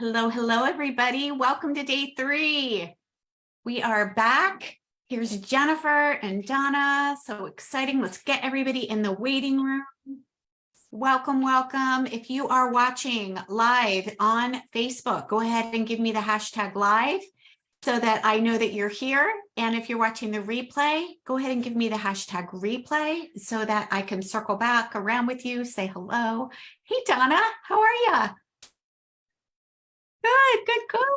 Hello, hello, everybody. Welcome to day 3. We are back. Here's Jennifer and Donna. So exciting. Let's get everybody in the waiting room. Welcome, welcome. If you are watching live on Facebook, go ahead and give me the hashtag live so that I know that you're here. And if you're watching the replay, go ahead and give me the hashtag replay so that I can circle back around with you, say hello. Hey, Donna, how are you?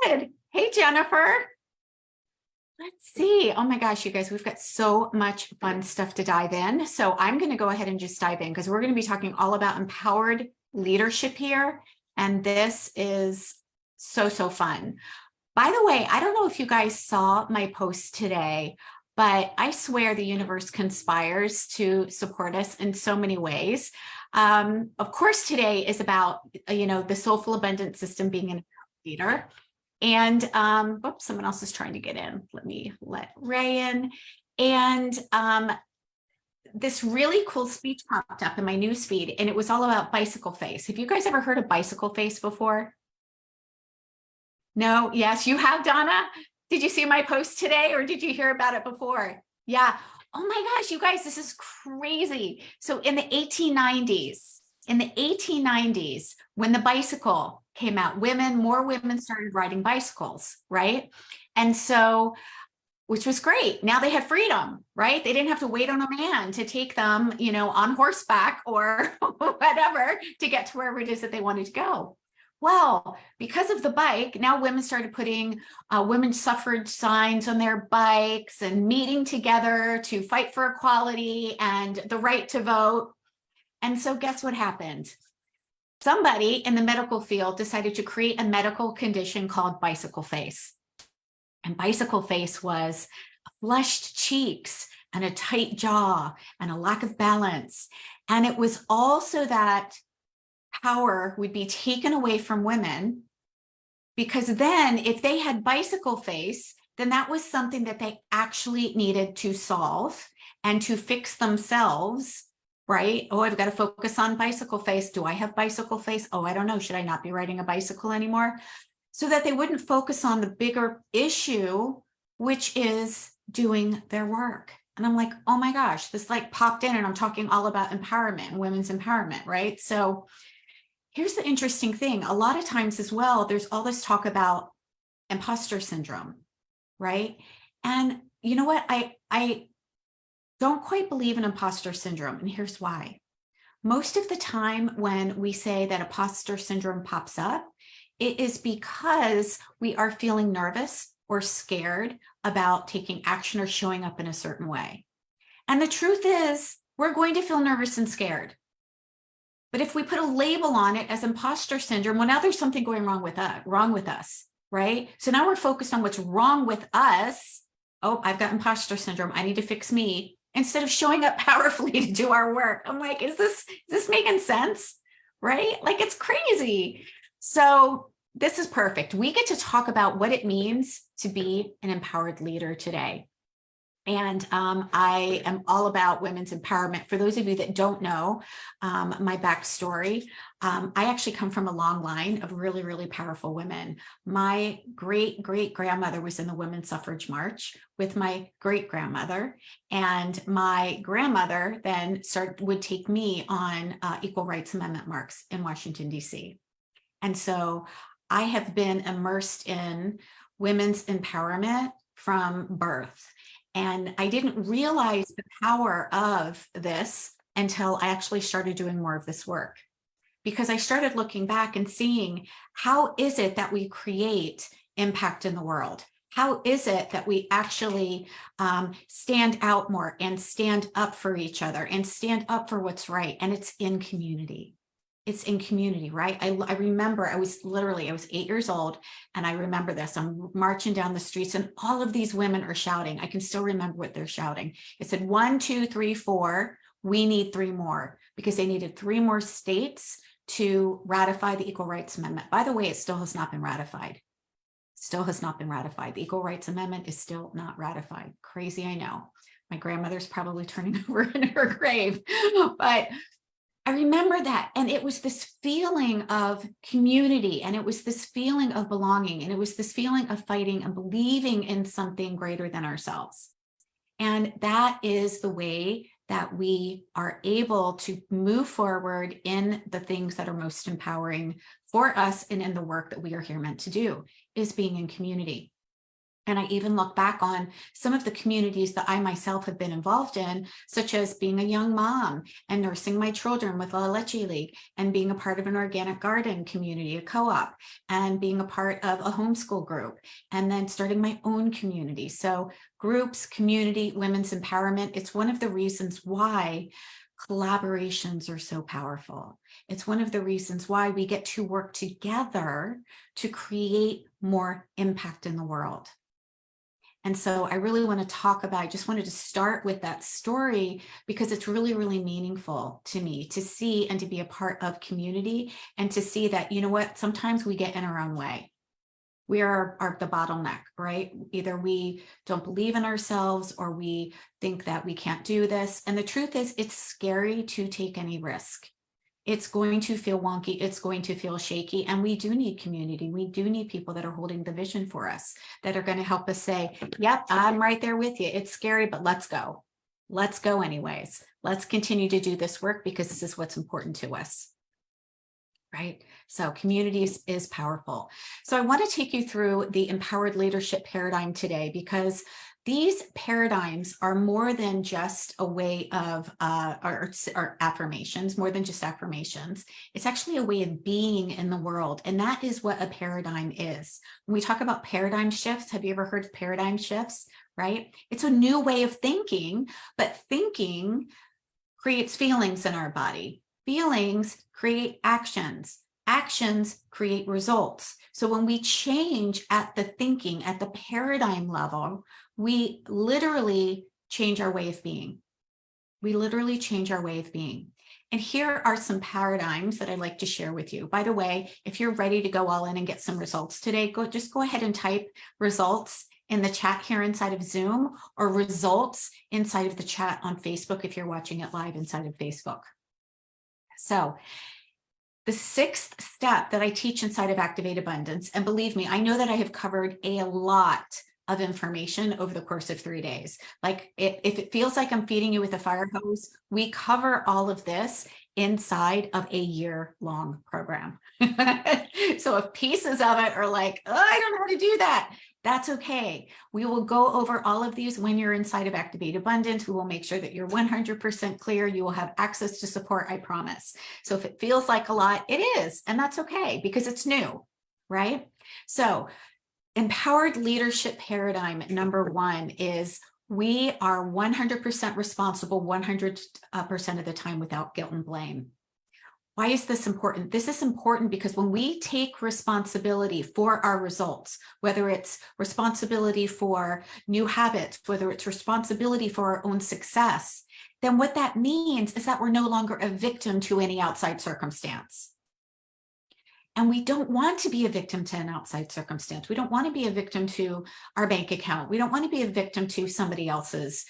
Good. Hey, Jennifer. Let's see. Oh my gosh, you guys, we've got so much fun stuff to dive in. So I'm going to go ahead and just dive in because we're going to be talking all about empowered leadership here. And this is so fun. By the way, I don't know if you guys saw my post today, but I swear the universe conspires to support us in so many ways. Of course, today is about, the soulful abundance system being an leader. And oops, someone else is trying to get in. Let me let Ray in. And this really cool speech popped up in my newsfeed, and it was all about bicycle face. Have you guys ever heard of bicycle face before? No? Yes, you have, Donna? Did you see my post today, or did you hear about it before? Yeah. Oh my gosh, you guys, this is crazy. So in the 1890s, when the bicycle came out, more women started riding bicycles, right? And so, which was great. Now they had freedom, right? They didn't have to wait on a man to take them, on horseback or whatever to get to wherever it is that they wanted to go. Well, because of the bike, now women started putting women's suffrage signs on their bikes and meeting together to fight for equality and the right to vote. And so guess what happened? Somebody in the medical field decided to create a medical condition called bicycle face. And bicycle face was flushed cheeks and a tight jaw and a lack of balance. And it was also that power would be taken away from women, because then if they had bicycle face, then that was something that they actually needed to solve and to fix themselves. Right? Oh, I've got to focus on bicycle face. Do I have bicycle face? Oh, I don't know. Should I not be riding a bicycle anymore? So that they wouldn't focus on the bigger issue, which is doing their work. And I'm like, oh my gosh, this like popped in, and I'm talking all about empowerment, women's empowerment, right? So here's the interesting thing. A lot of times as well, there's all this talk about imposter syndrome, right? And you know what? I don't quite believe in imposter syndrome, and here's why. Most of the time when we say that imposter syndrome pops up, it is because we are feeling nervous or scared about taking action or showing up in a certain way. And the truth is, we're going to feel nervous and scared. But if we put a label on it as imposter syndrome, well, now there's something going wrong with us, right? So now we're focused on what's wrong with us. Oh, I've got imposter syndrome. I need to fix me, instead of showing up powerfully to do our work. I'm like, is this making sense? Right? Like, it's crazy. So this is perfect. We get to talk about what it means to be an empowered leader today. And I am all about women's empowerment. For those of you that don't know my backstory, I actually come from a long line of really powerful women. My great-great-grandmother was in the Women's Suffrage March with my great-grandmother, and my grandmother then would take me on Equal Rights Amendment marks in Washington, D.C. And so I have been immersed in women's empowerment from birth. And I didn't realize the power of this until I actually started doing more of this work, because I started looking back and seeing, how is it that we create impact in the world? How is it that we actually stand out more and stand up for each other and stand up for what's right? And it's in community. It's in community, right? I remember I was 8 years old, and I remember this. I'm marching down the streets, and all of these women are shouting. I can still remember what they're shouting. It said, 1, 2, 3, 4. We need 3 more, because they needed 3 more states to ratify the Equal Rights Amendment. By the way, it still has not been ratified. Still has not been ratified. The Equal Rights Amendment is still not ratified. Crazy, I know. My grandmother's probably turning over in her grave, but I remember that. And it was this feeling of community, and it was this feeling of belonging, and it was this feeling of fighting and believing in something greater than ourselves. And that is the way that we are able to move forward in the things that are most empowering for us and in the work that we are here meant to do, is being in community. And I even look back on some of the communities that I myself have been involved in, such as being a young mom and nursing my children with La Leche League, and being a part of an organic garden community, a co-op, and being a part of a homeschool group, and then starting my own community. So groups, community, women's empowerment, it's one of the reasons why collaborations are so powerful. It's one of the reasons why we get to work together to create more impact in the world. And so I really want to talk about, I just wanted to start with that story because it's really, really meaningful to me to see and to be a part of community, and to see that, you know what, sometimes we get in our own way. We are the bottleneck, right? Either we don't believe in ourselves, or we think that we can't do this. And the truth is, it's scary to take any risk. It's going to feel wonky. It's going to feel shaky. And we do need community. We do need people that are holding the vision for us, that are going to help us say, yep, I'm right there with you. It's scary, but let's go. Let's go anyways. Let's continue to do this work because this is what's important to us. Right? So communities is powerful. So I want to take you through the empowered leadership paradigm today, because these paradigms are more than just a way of, or affirmations, more than just affirmations. It's actually a way of being in the world. And that is what a paradigm is. When we talk about paradigm shifts, have you ever heard of paradigm shifts, right? It's a new way of thinking, but thinking creates feelings in our body. Feelings create actions. Actions create results. So when we change at the thinking, at the paradigm level, we literally change our way of being. We literally change our way of being. And here are some paradigms that I'd like to share with you. By the way, if you're ready to go all in and get some results today, just go ahead and type results in the chat here inside of Zoom, or results inside of the chat on Facebook if you're watching it live inside of Facebook. So the sixth step that I teach inside of Activate Abundance, and believe me, I know that I have covered a lot of information over the course of 3 days. Like if it feels like I'm feeding you with a fire hose, we cover all of this inside of a year-long program. So if pieces of it are like, oh, I don't know how to do that, that's okay. We will go over all of these when you're inside of Activate Abundance. We will make sure that you're 100% clear. You will have access to support, I promise. So if it feels like a lot, it is, and that's okay because it's new, right? So empowered leadership paradigm number one is we are 100% responsible 100% of the time without guilt and blame. Why is this important? This is important because when we take responsibility for our results, whether it's responsibility for new habits, whether it's responsibility for our own success, then what that means is that we're no longer a victim to any outside circumstance. And we don't want to be a victim to an outside circumstance. We don't want to be a victim to our bank account. We don't want to be a victim to somebody else's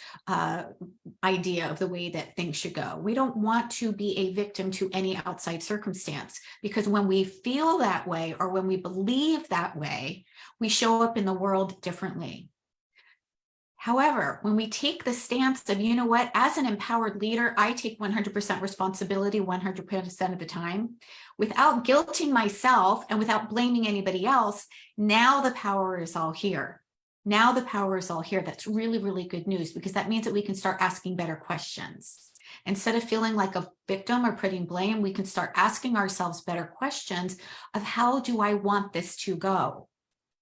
idea of the way that things should go. We don't want to be a victim to any outside circumstance, because when we feel that way, or when we believe that way, we show up in the world differently. However, when we take the stance of, you know what, as an empowered leader, I take 100% responsibility 100% of the time, without guilting myself and without blaming anybody else, now the power is all here. Now the power is all here. That's really, really good news, because that means that we can start asking better questions. Instead of feeling like a victim or putting blame, we can start asking ourselves better questions of, how do I want this to go?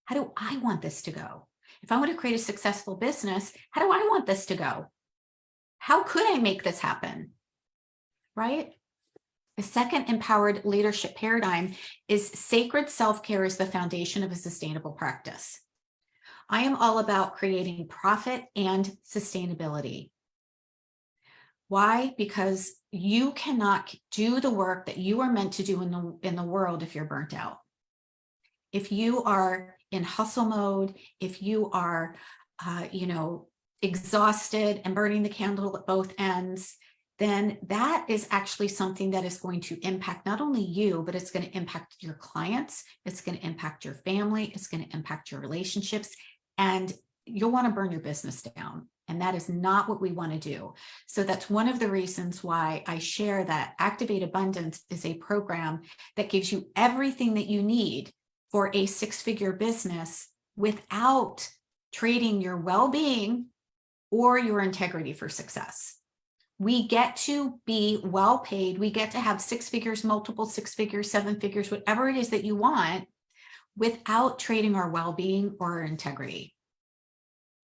How do I want this to go? If I want to create a successful business, how do I want this to go? How could I make this happen? Right? The second empowered leadership paradigm is sacred self-care is the foundation of a sustainable practice. I am all about creating profit and sustainability. Why? Because you cannot do the work that you are meant to do in the world if you're burnt out. If you are in hustle mode, if you are, exhausted and burning the candle at both ends, then that is actually something that is going to impact not only you, but it's going to impact your clients. It's going to impact your family. It's going to impact your relationships, and you'll want to burn your business down. And that is not what we want to do. So that's one of the reasons why I share that Activate Abundance is a program that gives you everything that you need for a six-figure business without trading your well-being or your integrity for success. We get to be well paid. We get to have six figures, multiple six figures, seven figures, whatever it is that you want, without trading our well-being or our integrity.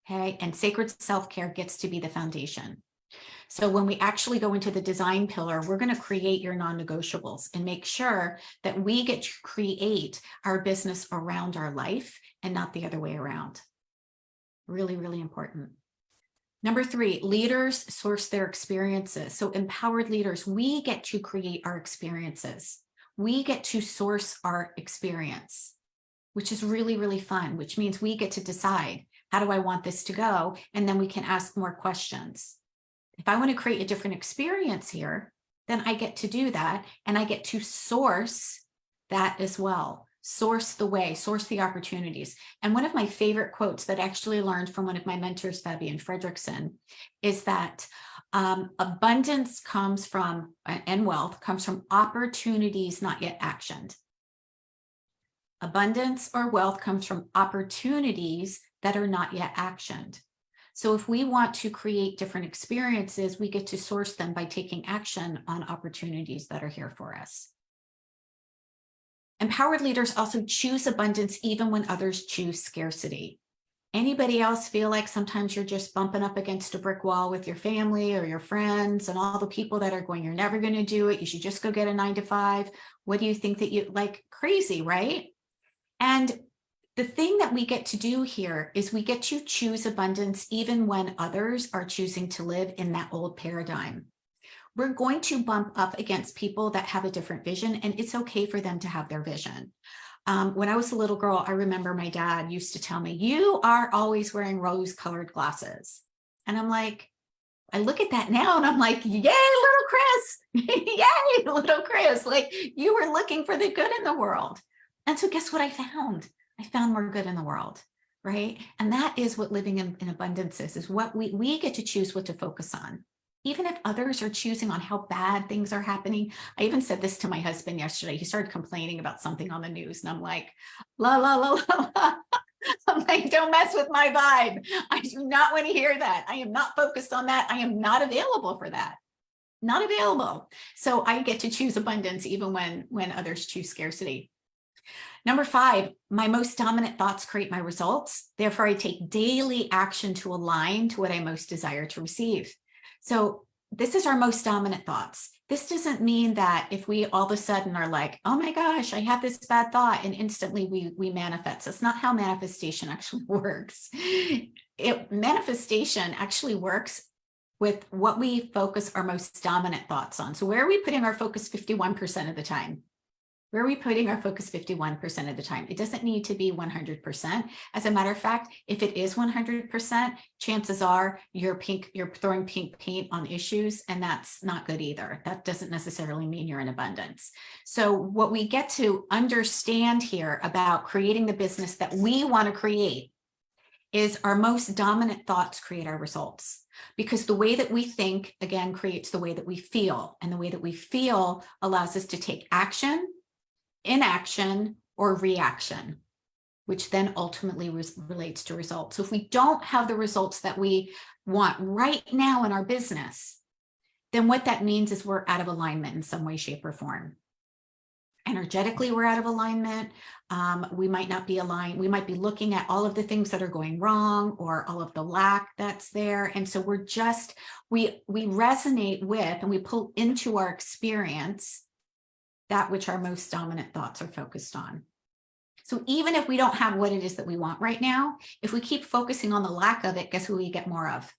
Okay, and sacred self-care gets to be the foundation. So when we actually go into the design pillar, we're going to create your non-negotiables and make sure that we get to create our business around our life and not the other way around. Really, really important. Number 3, leaders source their experiences. So empowered leaders, we get to create our experiences. We get to source our experience, which is really, really fun, which means we get to decide, how do I want this to go? And then we can ask more questions. If I want to create a different experience here, then I get to do that. And I get to source that as well. Source the way, source the opportunities. And one of my favorite quotes that I actually learned from one of my mentors, Fabian Fredrickson, is that abundance comes from, and wealth comes from opportunities not yet actioned. Abundance or wealth comes from opportunities that are not yet actioned. So if we want to create different experiences, we get to source them by taking action on opportunities that are here for us. Empowered leaders also choose abundance even when others choose scarcity. Anybody else feel like sometimes you're just bumping up against a brick wall with your family or your friends and all the people that are going, you're never going to do it. You should just go get a 9-to-5. What do you think that you like? Crazy, right? And the thing that we get to do here is we get to choose abundance even when others are choosing to live in that old paradigm. We're going to bump up against people that have a different vision, and it's okay for them to have their vision. When I was a little girl, I remember my dad used to tell me, you are always wearing rose-colored glasses. And I'm like, I look at that now and I'm like, yay, little Chris, yay, little Chris, like you were looking for the good in the world. And so guess what I found? I found more good in the world, right? And that is what living in abundance is what we get to choose what to focus on. Even if others are choosing on how bad things are happening. I even said this to my husband yesterday. He started complaining about something on the news and I'm like, la, la, la, la, la. I'm like, don't mess with my vibe. I do not want to hear that. I am not focused on that. I am not available for that. Not available. So I get to choose abundance even when others choose scarcity. Number 5, my most dominant thoughts create my results. Therefore, I take daily action to align to what I most desire to receive. So this is our most dominant thoughts. This doesn't mean that if we all of a sudden are like, oh my gosh, I have this bad thought and instantly we manifest. That's not how manifestation actually works. Manifestation actually works with what we focus our most dominant thoughts on. So where are we putting our focus 51% of the time? Where are we putting our focus 51% of the time? It doesn't need to be 100%. As a matter of fact, if it is 100%, chances are you're throwing pink paint on issues, and that's not good either. That doesn't necessarily mean you're in abundance. So what we get to understand here about creating the business that we want to create is our most dominant thoughts create our results. Because the way that we think, again, creates the way that we feel. And the way that we feel allows us to take action, inaction, or reaction, which then ultimately relates to results. So if we don't have the results that we want right now in our business, then what that means is we're out of alignment in some way, shape, or form. Energetically, we're out of alignment. We might not be aligned. We might be looking at all of the things that are going wrong or all of the lack that's there. And so we're just, we resonate with and we pull into our experience that which our most dominant thoughts are focused on. So even if we don't have what it is that we want right now, if we keep focusing on the lack of it, guess who we get more of?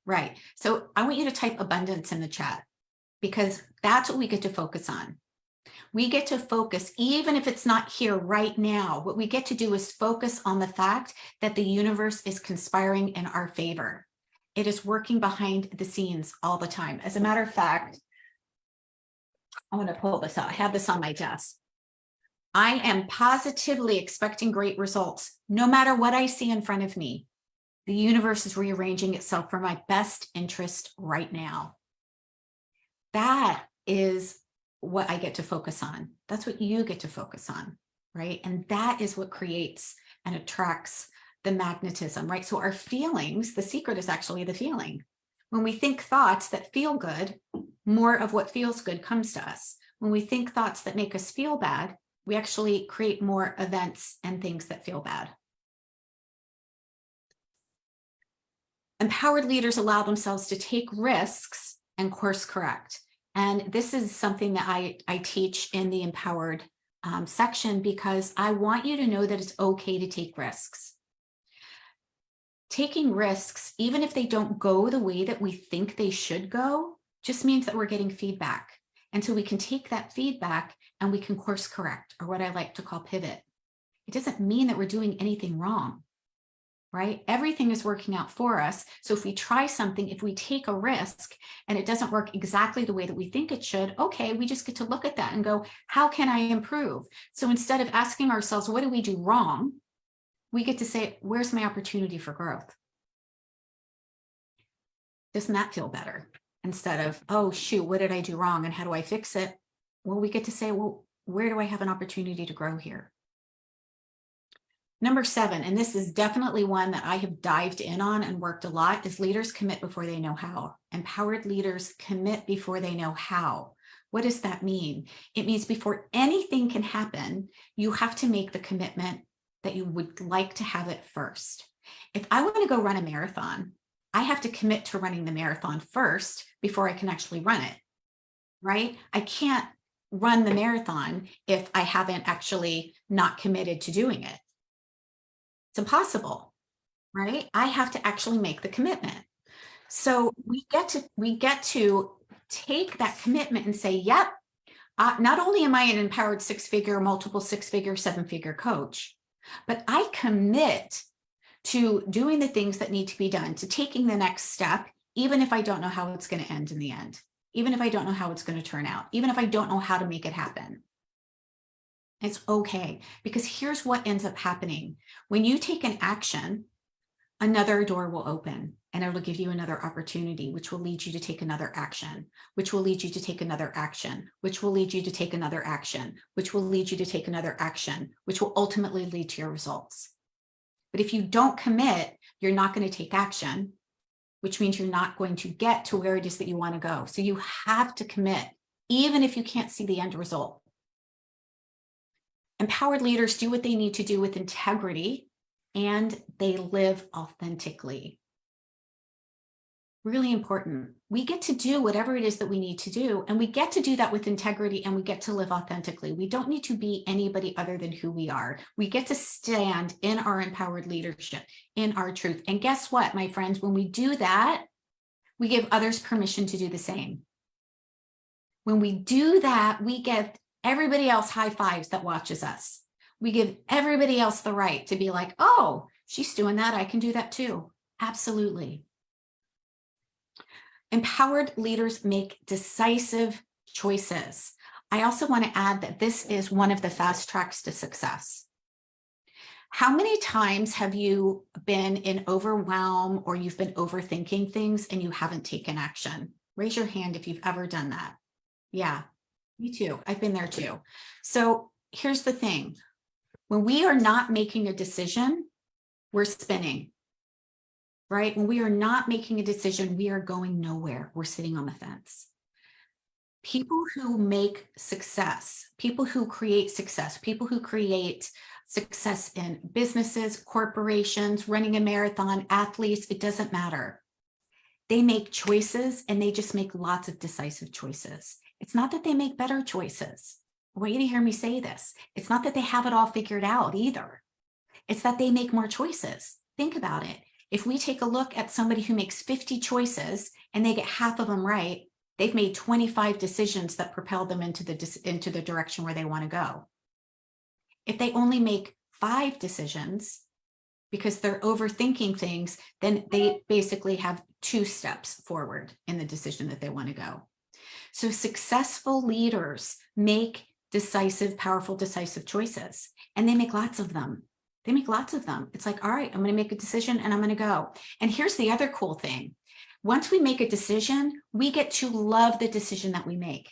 Right. So I want you to type abundance in the chat because that's what we get to focus on. We get to focus, even if it's not here right now, what we get to do is focus on the fact that the universe is conspiring in our favor. It is working behind the scenes all the time. As a matter of fact, I want to pull this out. I have this on my desk. I am positively expecting great results. No matter what I see in front of me, the universe is rearranging itself for my best interest right now. That is what I get to focus on. That's what you get to focus on, right? And that is what creates and attracts the magnetism, right? So our feelings, the secret is actually the feeling. When we think thoughts that feel good, more of what feels good comes to us. When we think thoughts that make us feel bad, we actually create more events and things that feel bad. Empowered leaders allow themselves to take risks and course correct. And this is something that I teach in the empowered section, because I want you to know that it's okay to take risks. Taking risks, even if they don't go the way that we think they should go, just means that we're getting feedback. And so we can take that feedback and we can course correct, or what I like to call pivot. It doesn't mean that we're doing anything wrong, right? Everything is working out for us. So if we try something, if we take a risk and it doesn't work exactly the way that we think it should, okay, we just get to look at that and go, how can I improve? So instead of asking ourselves, what do we do wrong? We get to say, where's my opportunity for growth? Doesn't that feel better? Instead of, oh, shoot, what did I do wrong? And how do I fix it? Well, we get to say, well, where do I have an opportunity to grow here? Number 7, and this is definitely one that I have dived in on and worked a lot, is leaders commit before they know how. Empowered leaders commit before they know how. What does that mean? It means before anything can happen, you have to make the commitment that you would like to have it first. If I want to go run a marathon, I have to commit to running the marathon first before I can actually run it, right? I can't run the marathon if I haven't actually not committed to doing it. It's impossible, right? I have to actually make the commitment. So we get to take that commitment and say, yep, not only am I an empowered 6-figure, multiple 6-figure, 7-figure coach, but I commit to doing the things that need to be done, to taking the next step, even if I don't know how it's going to end in the end, even if I don't know how it's going to turn out, even if I don't know how to make it happen. It's okay, because here's what ends up happening. When you take an action, another door will open and it will give you another opportunity, which will lead you to take another action, which will lead you to take another action, which will lead you to take another action, which will lead you to take another action, which will ultimately lead to your results. But if you don't commit, you're not going to take action, which means you're not going to get to where it is that you want to go. So you have to commit, even if you can't see the end result. Empowered leaders do what they need to do with integrity, and they live authentically. Really important. We get to do whatever it is that we need to do, and we get to do that with integrity, and we get to live authentically. We don't need to be anybody other than who we are. We get to stand in our empowered leadership, in our truth. And guess what, my friends? When we do that, we give others permission to do the same. When we do that, we give everybody else high fives that watches us. We give everybody else the right to be like, oh, she's doing that, I can do that too. Absolutely. Empowered leaders make decisive choices. I also want to add that this is one of the fast tracks to success. How many times have you been in overwhelm, or you've been overthinking things and you haven't taken action? Raise your hand if you've ever done that. Yeah, me too. I've been there too. So here's the thing. When we are not making a decision, we're spinning. Right? When we are not making a decision, we are going nowhere. We're sitting on the fence. People who make success, people who create success, people who create success in businesses, corporations, running a marathon, athletes, it doesn't matter. They make choices, and they just make lots of decisive choices. It's not that they make better choices. I want you to hear me say this. It's not that they have it all figured out either. It's that they make more choices. Think about it. If we take a look at somebody who makes 50 choices and they get half of them right, they've made 25 decisions that propel them into the direction where they want to go. If they only make 5 decisions, because they're overthinking things, then they basically have 2 steps forward in the decision that they want to go. So successful leaders make decisive, powerful, decisive choices, and they make lots of them. They make lots of them. It's like, all right, I'm going to make a decision and I'm going to go. And here's the other cool thing. Once we make a decision, we get to love the decision that we make.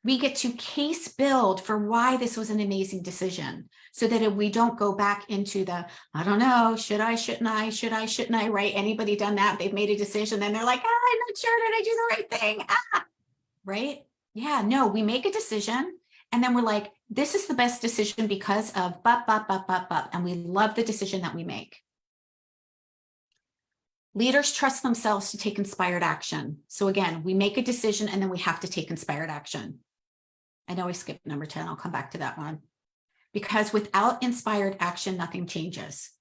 We get to case build for why this was an amazing decision, so that if we don't go back into the, I don't know, should I, shouldn't I, should I, shouldn't I, right? Anybody done that? They've made a decision and they're like, I'm not sure, did I do the right thing? Right? Yeah, no, we make a decision and then we're like, this is the best decision because of and we love the decision that we make. Leaders trust themselves to take inspired action. So again, we make a decision and then we have to take inspired action. I know I skipped number 10. I'll come back to that one. Because without inspired action, nothing changes,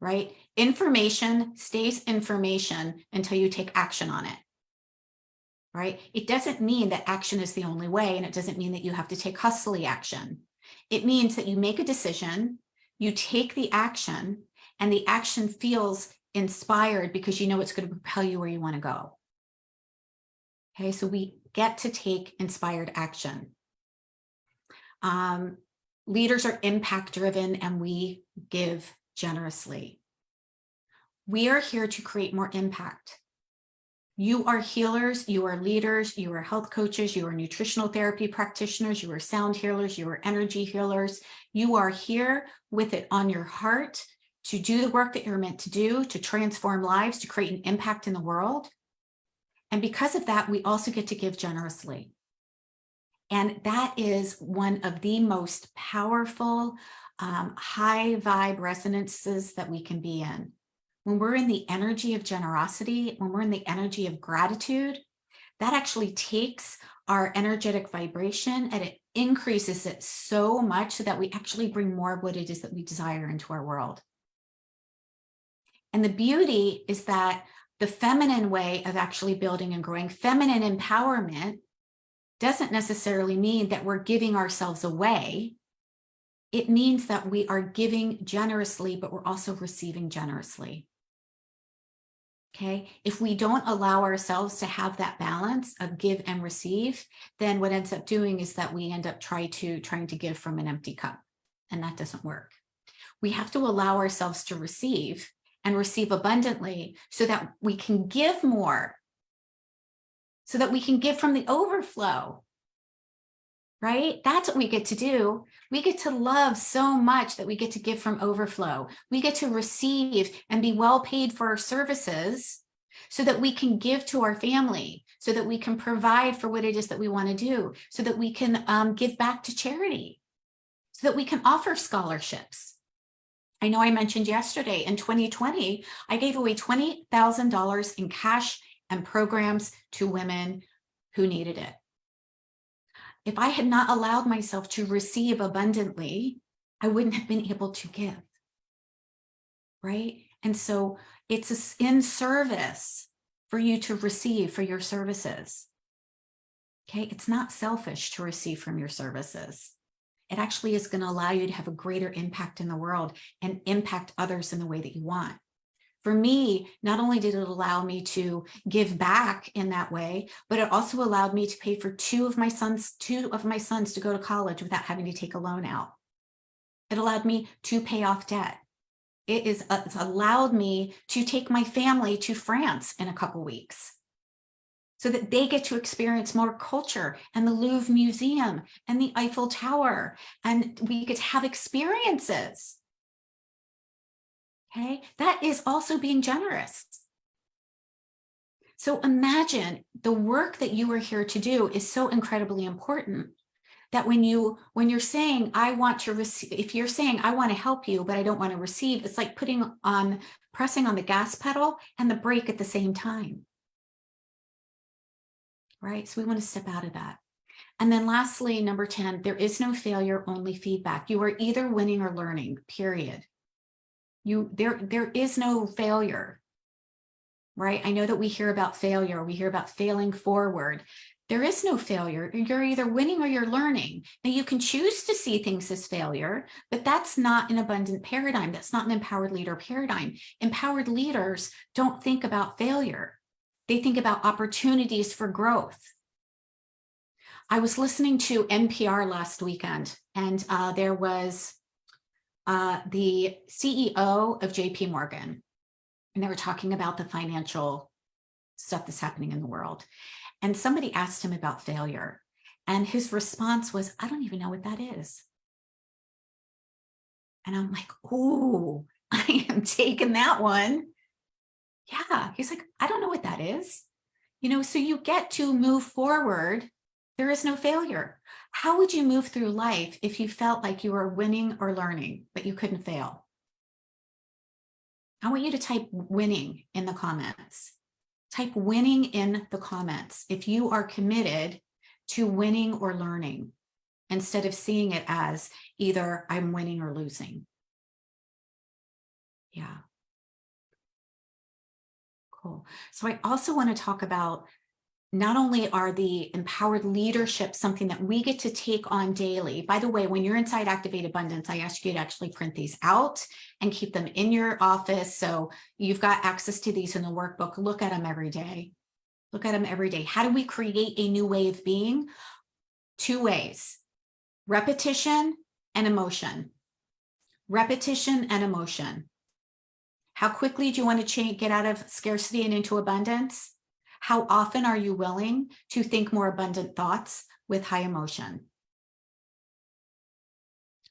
right? Information stays information until you take action on it, right? It doesn't mean that action is the only way, and it doesn't mean that you have to take hustly action. It means that you make a decision, you take the action, and the action feels inspired because you know it's going to propel you where you want to go. Okay, so we get to take inspired action. Leaders are impact driven and we give generously. We are here to create more impact. You are healers, you are leaders, you are health coaches, you are nutritional therapy practitioners, you are sound healers, you are energy healers. You are here with it on your heart to do the work that you're meant to do, to transform lives, to create an impact in the world. And because of that, we also get to give generously. And that is one of the most powerful high vibe resonances that we can be in. When we're in the energy of generosity, when we're in the energy of gratitude, that actually takes our energetic vibration and it increases it so much so that we actually bring more of what it is that we desire into our world. And the beauty is that the feminine way of actually building and growing, feminine empowerment, doesn't necessarily mean that we're giving ourselves away. It means that we are giving generously, but we're also receiving generously. Okay, if we don't allow ourselves to have that balance of give and receive, then what ends up doing is that we end up trying to give from an empty cup, and that doesn't work. We have to allow ourselves to receive and receive abundantly so that we can give more, so that we can give from the overflow, right? That's what we get to do. We get to love so much that we get to give from overflow. We get to receive and be well paid for our services so that we can give to our family, so that we can provide for what it is that we want to do, so that we can give back to charity, so that we can offer scholarships. I know I mentioned yesterday in 2020, I gave away $20,000 in cash and programs to women who needed it. If I had not allowed myself to receive abundantly, I wouldn't have been able to give, right? And so it's in service for you to receive for your services, okay? It's not selfish to receive from your services. It actually is going to allow you to have a greater impact in the world and impact others in the way that you want. For me, not only did it allow me to give back in that way, but it also allowed me to pay for two of my sons to go to college without having to take a loan out. It allowed me to pay off debt. It's allowed me to take my family to France in a couple weeks so that they get to experience more culture and the Louvre Museum and the Eiffel Tower, and we get to have experiences. Okay, that is also being generous. So imagine the work that you are here to do is so incredibly important that when you're saying, I want to receive, if you're saying, I want to help you, but I don't want to receive, it's like pressing on the gas pedal and the brake at the same time. Right? So we want to step out of that. And then lastly, number 10, there is no failure, only feedback. You are either winning or learning, period. There is no failure, right? I know that we hear about failure. We hear about failing forward. There is no failure. You're either winning or you're learning. Now, you can choose to see things as failure, but that's not an abundant paradigm. That's not an empowered leader paradigm. Empowered leaders don't think about failure. They think about opportunities for growth. I was listening to NPR last weekend, and there was the CEO of JP Morgan, and they were talking about the financial stuff that's happening in the world. And somebody asked him about failure, and his response was, I don't even know what that is. And I'm like, ooh, I am taking that one. Yeah. He's like, I don't know what that is. So you get to move forward. There is no failure. How would you move through life if you felt like you were winning or learning, but you couldn't fail? I want you to type winning in the comments. Type winning in the comments if you are committed to winning or learning, instead of seeing it as either I'm winning or losing. Yeah. Cool. So I also want to talk about, not only are the empowered leadership something that we get to take on daily. By the way, when you're inside Activate Abundance, I ask you to actually print these out and keep them in your office. So you've got access to these in the workbook. Look at them every day. Look at them every day. How do we create a new way of being? 2 ways: repetition and emotion. Repetition and emotion. How quickly do you want to get out of scarcity and into abundance? How often are you willing to think more abundant thoughts with high emotion?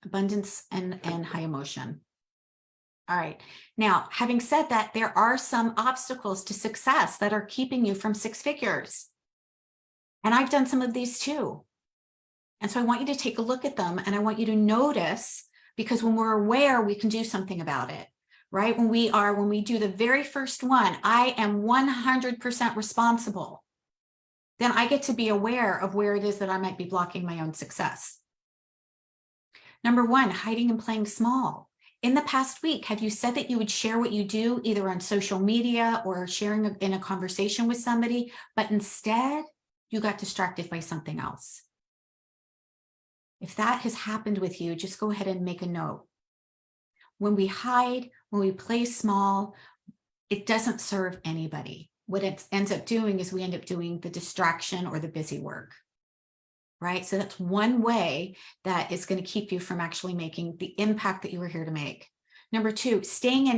Abundance and high emotion. All right. Now, having said that, there are some obstacles to success that are keeping you from 6 figures. And I've done some of these too. And so I want you to take a look at them, and I want you to notice, because when we're aware, we can do something about it. Right? When we do the very first one, I am 100% responsible, then I get to be aware of where it is that I might be blocking my own success. Number 1, hiding and playing small. In the past week, have you said that you would share what you do either on social media or sharing in a conversation with somebody, but instead you got distracted by something else? If that has happened with you, just go ahead and make a note. When we hide, when we play small, it doesn't serve anybody. What it ends up doing is we end up doing the distraction or the busy work, right? So that's one way that is going to keep you from actually making the impact that you were here to make. Number 2, staying in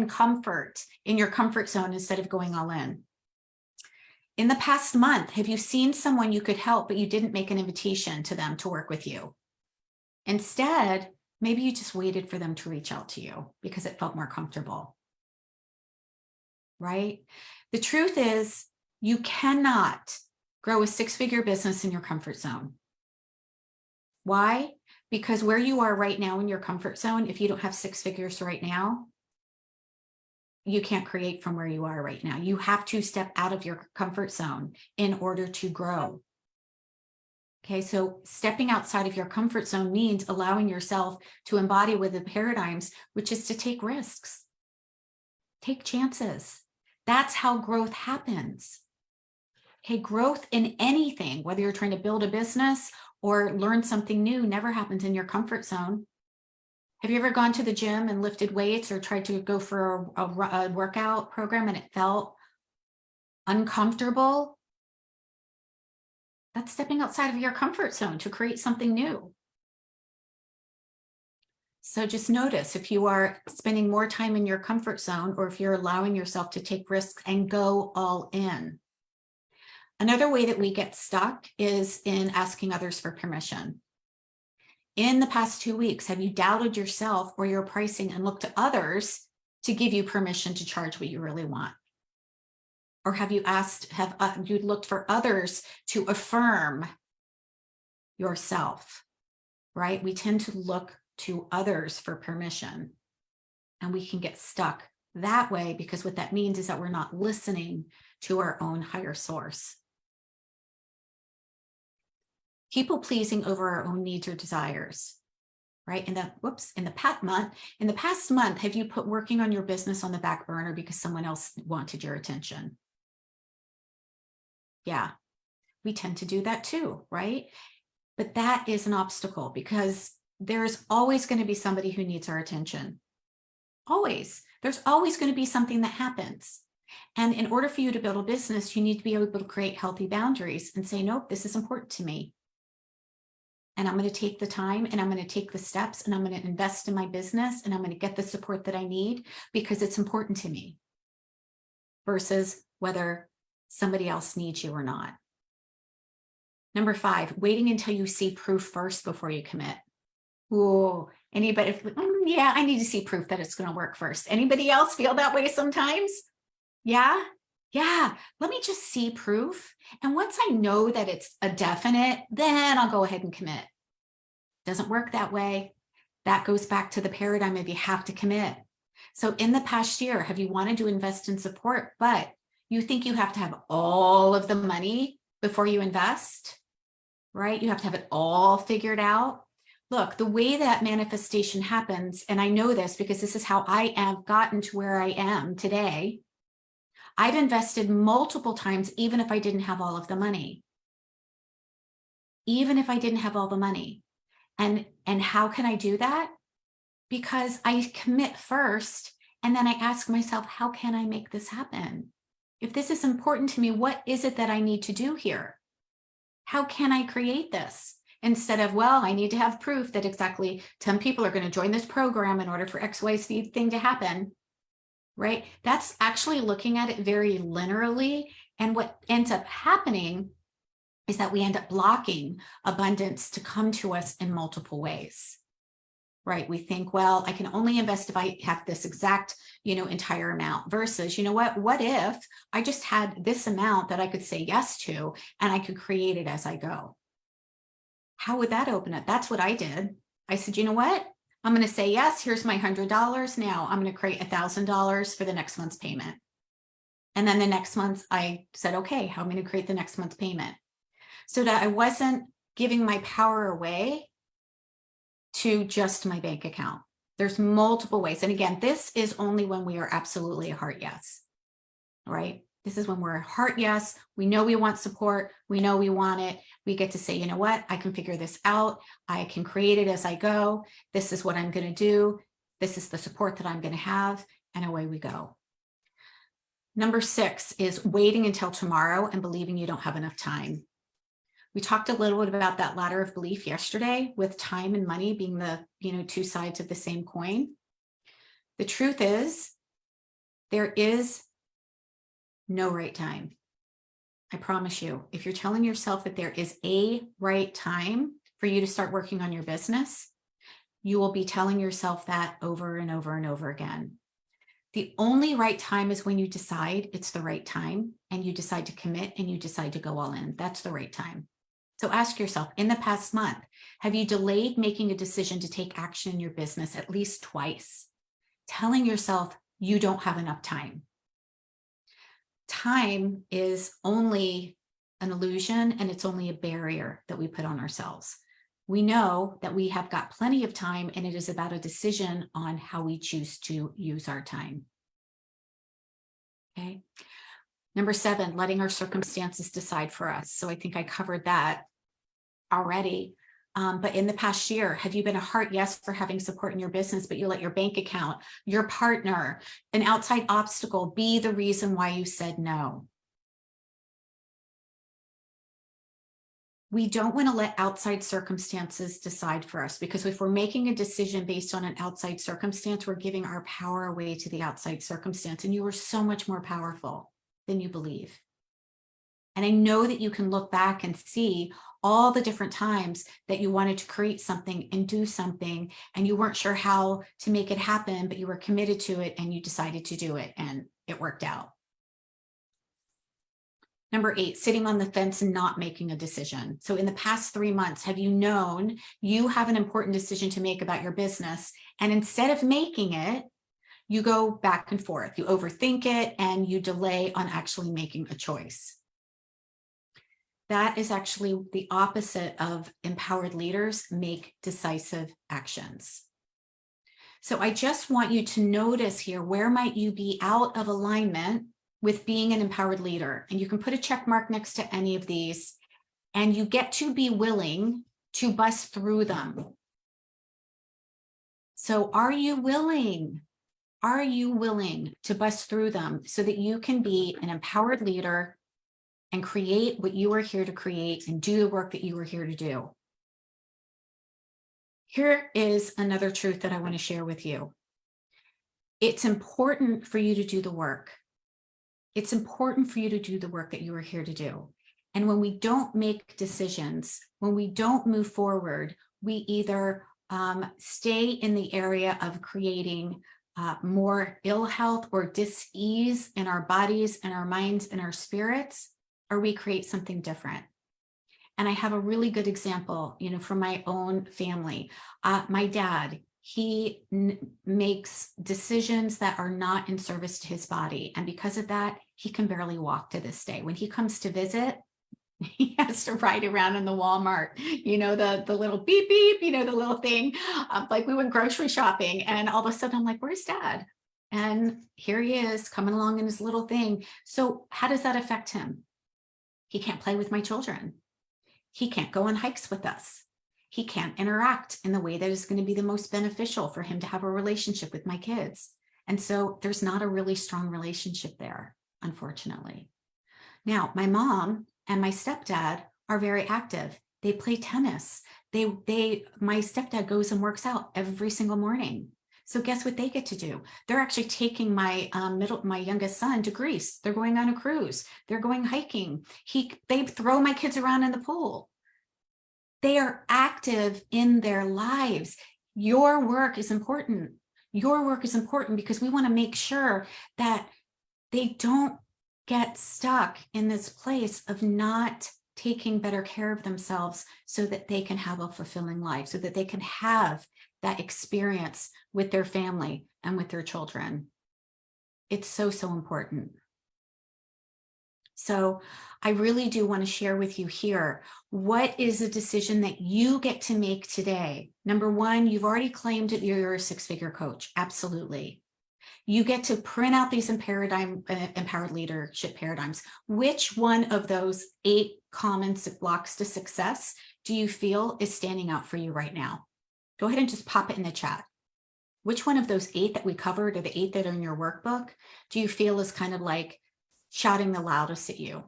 your comfort zone instead of going all in. In the past month, have you seen someone you could help, but you didn't make an invitation to them to work with you? Instead, maybe you just waited for them to reach out to you because it felt more comfortable, right? The truth is, you cannot grow a 6-figure business in your comfort zone. Why? Because where you are right now in your comfort zone, if you don't have 6 figures right now, you can't create from where you are right now. You have to step out of your comfort zone in order to grow. Okay, so stepping outside of your comfort zone means allowing yourself to embody with the paradigms, which is to take risks, take chances. That's how growth happens. Okay, growth in anything, whether you're trying to build a business or learn something new, never happens in your comfort zone. Have you ever gone to the gym and lifted weights or tried to go for a workout program and it felt uncomfortable? That's stepping outside of your comfort zone to create something new. So just notice if you are spending more time in your comfort zone or if you're allowing yourself to take risks and go all in. Another way that we get stuck is in asking others for permission. In the past 2 weeks, have you doubted yourself or your pricing and looked to others to give you permission to charge what you really want? Or have you looked for others to affirm yourself, right? We tend to look to others for permission, and we can get stuck that way because what that means is that we're not listening to our own higher source. People pleasing over our own needs or desires, right? In the past month, have you put working on your business on the back burner because someone else wanted your attention? Yeah. We tend to do that too, right? But that is an obstacle because there's always going to be somebody who needs our attention. Always. There's always going to be something that happens. And in order for you to build a business, you need to be able to create healthy boundaries and say, nope, this is important to me. And I'm going to take the time and I'm going to take the steps and I'm going to invest in my business and I'm going to get the support that I need because it's important to me versus whether somebody else needs you or not. Number 5, waiting until you see proof first before you commit. Ooh, anybody? Yeah, I need to see proof that it's going to work first. Anybody else feel that way sometimes? Yeah. Let me just see proof. And once I know that it's a definite, then I'll go ahead and commit. Doesn't work that way. That goes back to the paradigm of you have to commit. So in the past year, have you wanted to invest in support, but you think you have to have all of the money before you invest, right? You have to have it all figured out. Look, the way that manifestation happens, and I know this because this is how I have gotten to where I am today. I've invested multiple times, even if I didn't have all of the money. Even if I didn't have all the money. And how can I do that? Because I commit first, and then I ask myself, how can I make this happen? If this is important to me, what is it that I need to do here? How can I create this? Instead of, well, I need to have proof that exactly 10 people are going to join this program in order for XYZ thing to happen, right? That's actually looking at it very linearly. And what ends up happening is that we end up blocking abundance to come to us in multiple ways, right? We think, well, I can only invest if I have this exact, entire amount versus, what if I just had this amount that I could say yes to and I could create it as I go? How would that open it? That's what I did. I said, you know what? I'm going to say yes. Here's my $100. Now I'm going to create $1,000 for the next month's payment. And then the next month I said, okay, how am I going to create the next month's payment? So that I wasn't giving my power away to just my bank account. There's multiple ways. And again, this is only when we are absolutely a heart yes, right? This is when we're a heart yes. We know we want support. We know we want it. We get to say, you know what? I can figure this out. I can create it as I go. This is what I'm going to do. This is the support that I'm going to have. And away we go. Number 6 is waiting until tomorrow and believing you don't have enough time. We talked a little bit about that ladder of belief yesterday with time and money being the, two sides of the same coin. The truth is there is no right time. I promise you, if you're telling yourself that there is a right time for you to start working on your business, you will be telling yourself that over and over and over again. The only right time is when you decide it's the right time and you decide to commit and you decide to go all in. That's the right time. So ask yourself, in the past month, have you delayed making a decision to take action in your business at least twice, telling yourself you don't have enough time? Time is only an illusion and it's only a barrier that we put on ourselves. We know that we have got plenty of time and it is about a decision on how we choose to use our time. Okay. Number 7, letting our circumstances decide for us. So I think I covered that already. But in the past year, have you been a heart yes for having support in your business, but you let your bank account, your partner, an outside obstacle be the reason why you said no? We don't want to let outside circumstances decide for us, because if we're making a decision based on an outside circumstance, we're giving our power away to the outside circumstance. And you are so much more powerful than you believe. And I know that you can look back and see all the different times that you wanted to create something and do something, and you weren't sure how to make it happen, but you were committed to it and you decided to do it and it worked out. Number 8, sitting on the fence and not making a decision. So in the past 3 months, have you known you have an important decision to make about your business, and instead of making it, you go back and forth, you overthink it, and you delay on actually making a choice? That is actually the opposite of empowered leaders make decisive actions. So I just want you to notice here, where might you be out of alignment with being an empowered leader? And you can put a check mark next to any of these and you get to be willing to bust through them. So are you willing? Are you willing to bust through them so that you can be an empowered leader and create what you are here to create and do the work that you are here to do? Here is another truth that I want to share with you. It's important for you to do the work. It's important for you to do the work that you are here to do. And when we don't make decisions, when we don't move forward, we either stay in the area of creating more ill health or dis-ease in our bodies and our minds and our spirits, or we create something different. And I have a really good example, from my own family. My dad, he makes decisions that are not in service to his body. And because of that, he can barely walk to this day. When he comes to visit, he has to ride around in the Walmart, the little beep, beep, the little thing. Like we went grocery shopping and all of a sudden I'm like, where's Dad? And here he is coming along in his little thing. So how does that affect him? He can't play with my children. He can't go on hikes with us. He can't interact in the way that is going to be the most beneficial for him to have a relationship with my kids. And so there's not a really strong relationship there, unfortunately. Now, my mom and my stepdad are very active. They play tennis. My stepdad goes and works out every single morning. So guess what they get to do? They're actually taking my youngest son to Greece. They're going on a cruise. They're going hiking. They throw my kids around in the pool. They are active in their lives. Your work is important. Your work is important because we want to make sure that they don't get stuck in this place of not taking better care of themselves so that they can have a fulfilling life, so that they can have that experience with their family and with their children. It's so, so important. So I really do want to share with you here, what is a decision that you get to make today? Number one, you've already claimed that you're a six-figure coach. Absolutely. You get to print out these empowered leadership paradigms. Which one of those 8 common blocks to success do you feel is standing out for you right now? Go ahead and just pop it in the chat. Which one of those 8 that we covered, or the 8 that are in your workbook, do you feel is kind of like shouting the loudest at you?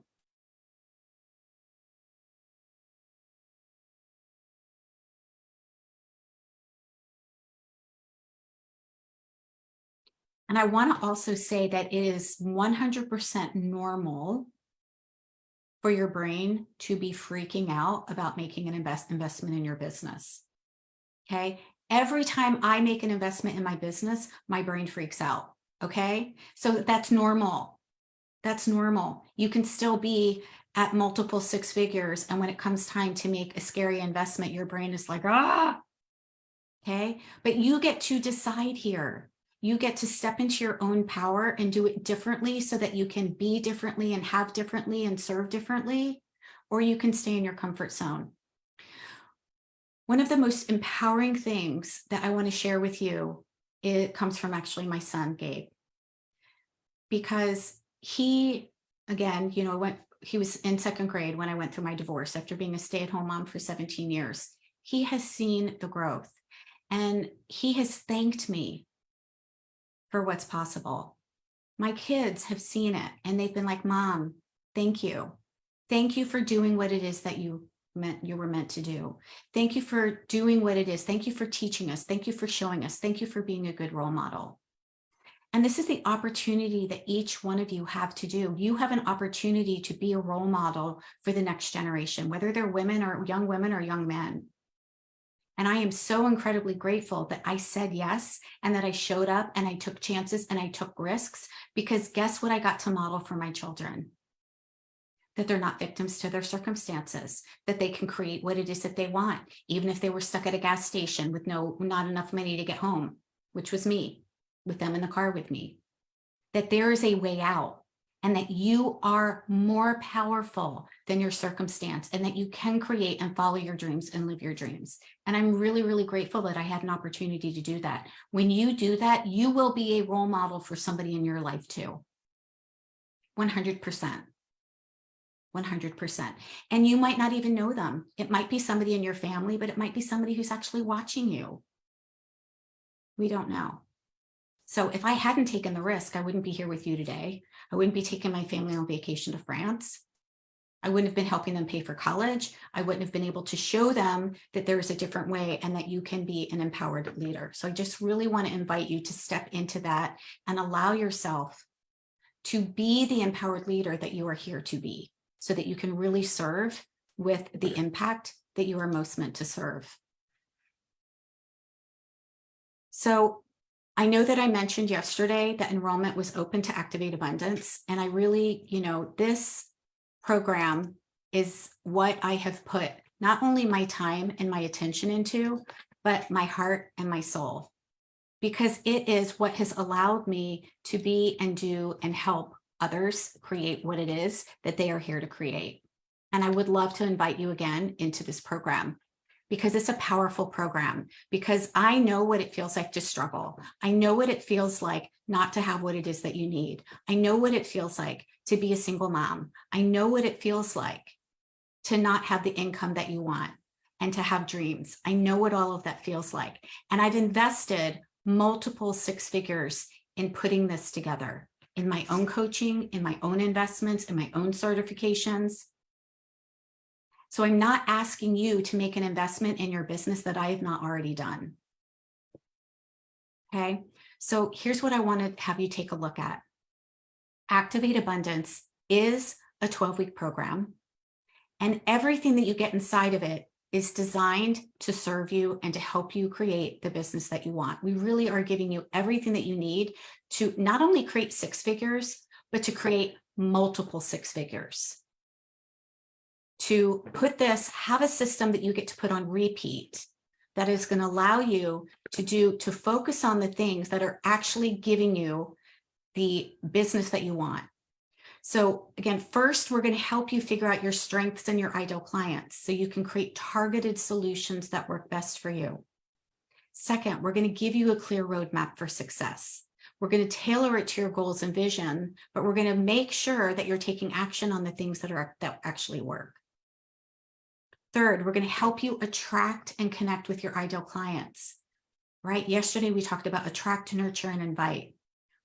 And I want to also say that it is 100% normal for your brain to be freaking out about making an investment in your business. Okay. Every time I make an investment in my business, my brain freaks out. Okay. So that's normal. That's normal. You can still be at multiple 6 figures. And when it comes time to make a scary investment, your brain is like, ah. Okay. But you get to decide here. You get to step into your own power and do it differently so that you can be differently and have differently and serve differently, or you can stay in your comfort zone. One of the most empowering things that I want to share with you, it comes from actually my son, Gabe, because he, again, he was in 2nd grade when I went through my divorce after being a stay-at-home mom for 17 years. He has seen the growth and he has thanked me for what's possible. My kids have seen it and they've been like, Mom, thank you. Thank you for doing what it is that you were meant to do. Thank you for doing what it is. Thank you for teaching us. Thank you for showing us. Thank you for being a good role model. And this is the opportunity that each one of you have to do. You have an opportunity to be a role model for the next generation, whether they're women or young men. And I am so incredibly grateful that I said yes, and that I showed up and I took chances and I took risks, because guess what I got to model for my children? That they're not victims to their circumstances, that they can create what it is that they want, even if they were stuck at a gas station with not enough money to get home, which was me, with them in the car with me, that there is a way out, and that you are more powerful than your circumstance, and that you can create and follow your dreams and live your dreams. And I'm really, really grateful that I had an opportunity to do that. When you do that, you will be a role model for somebody in your life too. 100%. 100%. And you might not even know them. It might be somebody in your family, but it might be somebody who's actually watching you. We don't know. So if I hadn't taken the risk, I wouldn't be here with you today. I wouldn't be taking my family on vacation to France. I wouldn't have been helping them pay for college. I wouldn't have been able to show them that there is a different way and that you can be an empowered leader. So I just really want to invite you to step into that and allow yourself to be the empowered leader that you are here to be, so that you can really serve with the impact that you are most meant to serve. So I know that I mentioned yesterday that enrollment was open to Activate Abundance. And I really, this program is what I have put not only my time and my attention into, but my heart and my soul, because it is what has allowed me to be and do and help others create what it is that they are here to create. And I would love to invite you again into this program, because it's a powerful program, because I know what it feels like to struggle. I know what it feels like not to have what it is that you need. I know what it feels like to be a single mom. I know what it feels like to not have the income that you want and to have dreams. I know what all of that feels like. And I've invested multiple six figures in putting this together, in my own coaching, in my own investments, in my own certifications. So I'm not asking you to make an investment in your business that I have not already done. Okay, so here's what I want to have you take a look at. Activate Abundance is a 12-week program, and everything that you get inside of it is designed to serve you and to help you create the business that you want. We really are giving you everything that you need to not only create six figures, but to create multiple six figures. To put this, have a system that you get to put on repeat that is going to allow you to focus on the things that are actually giving you the business that you want. So again, first, we're going to help you figure out your strengths and your ideal clients so you can create targeted solutions that work best for you. Second, we're going to give you a clear roadmap for success. We're going to tailor it to your goals and vision, but we're going to make sure that you're taking action on the things that actually work. Third, we're going to help you attract and connect with your ideal clients, right? Yesterday, we talked about attract, nurture, and invite.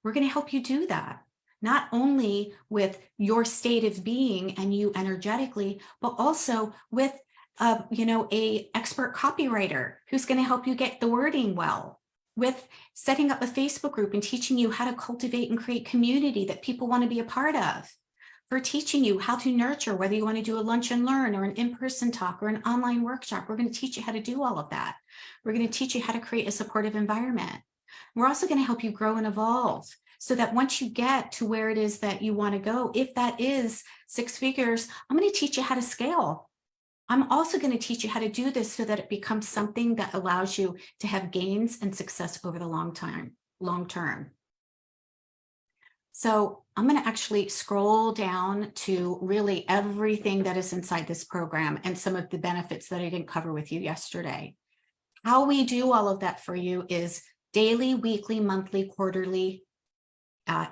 We're going to help you do that, not only with your state of being and you energetically, but also with, a expert copywriter who's going to help you get the wording well, with setting up a Facebook group and teaching you how to cultivate and create community that people want to be a part of. For teaching you how to nurture, whether you want to do a lunch and learn or an in-person talk or an online workshop. We're going to teach you how to do all of that. We're going to teach you how to create a supportive environment. We're also going to help you grow and evolve so that once you get to where it is that you want to go, if that is six figures, I'm going to teach you how to scale. I'm also going to teach you how to do this so that it becomes something that allows you to have gains and success over the long term. So I'm going to actually scroll down to really everything that is inside this program and some of the benefits that I didn't cover with you yesterday. How we do all of that for you is daily, weekly, monthly, quarterly,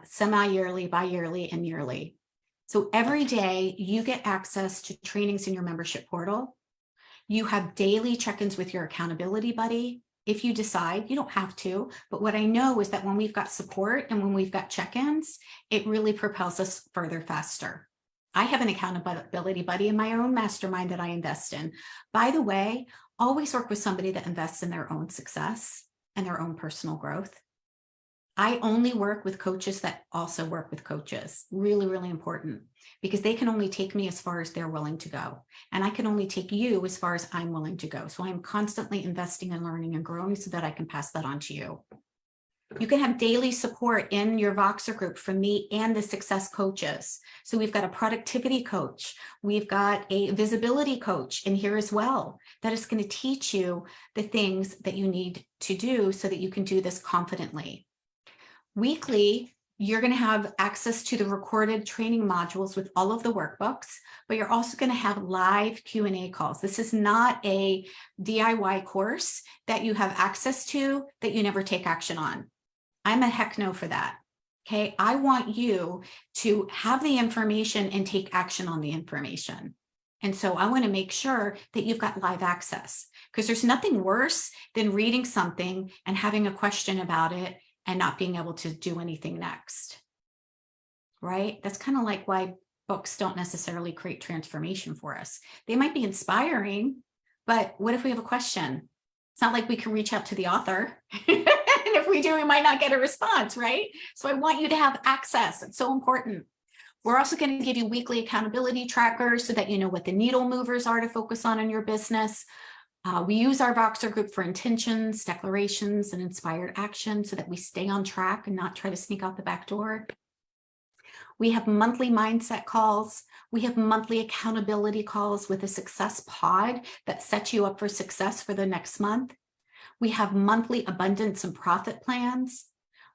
semi-yearly, bi-yearly, and yearly. So every day you get access to trainings in your membership portal. You have daily check-ins with your accountability buddy. If you decide, you don't have to, but what I know is that when we've got support and when we've got check-ins, it really propels us further faster. I have an accountability buddy in my own mastermind that I invest in. By the way, always work with somebody that invests in their own success and their own personal growth. I only work with coaches that also work with coaches. Really, really important, because they can only take me as far as they're willing to go. And I can only take you as far as I'm willing to go. So I'm constantly investing and learning and growing so that I can pass that on to you. You can have daily support in your Voxer group from me and the success coaches. So we've got a productivity coach. We've got a visibility coach in here as well that is going to teach you the things that you need to do so that you can do this confidently. Weekly, you're going to have access to the recorded training modules with all of the workbooks, but you're also going to have live Q&A calls. This is not a DIY course that you have access to that you never take action on. I'm a heck no for that. Okay, I want you to have the information and take action on the information. And so I want to make sure that you've got live access, because there's nothing worse than reading something and having a question about it and not being able to do anything next. Right? That's kind of like why books don't necessarily create transformation for us. They might be inspiring, but what if we have a question? It's not like we can reach out to the author. And if we do, we might not get a response, right? So I want you to have access. It's so important. We're also going to give you weekly accountability trackers so that you know what the needle movers are to focus on in your business. We use our Voxer group for intentions, declarations, and inspired action so that we stay on track and not try to sneak out the back door. We have monthly mindset calls. We have monthly accountability calls with a success pod that sets you up for success for the next month. We have monthly abundance and profit plans.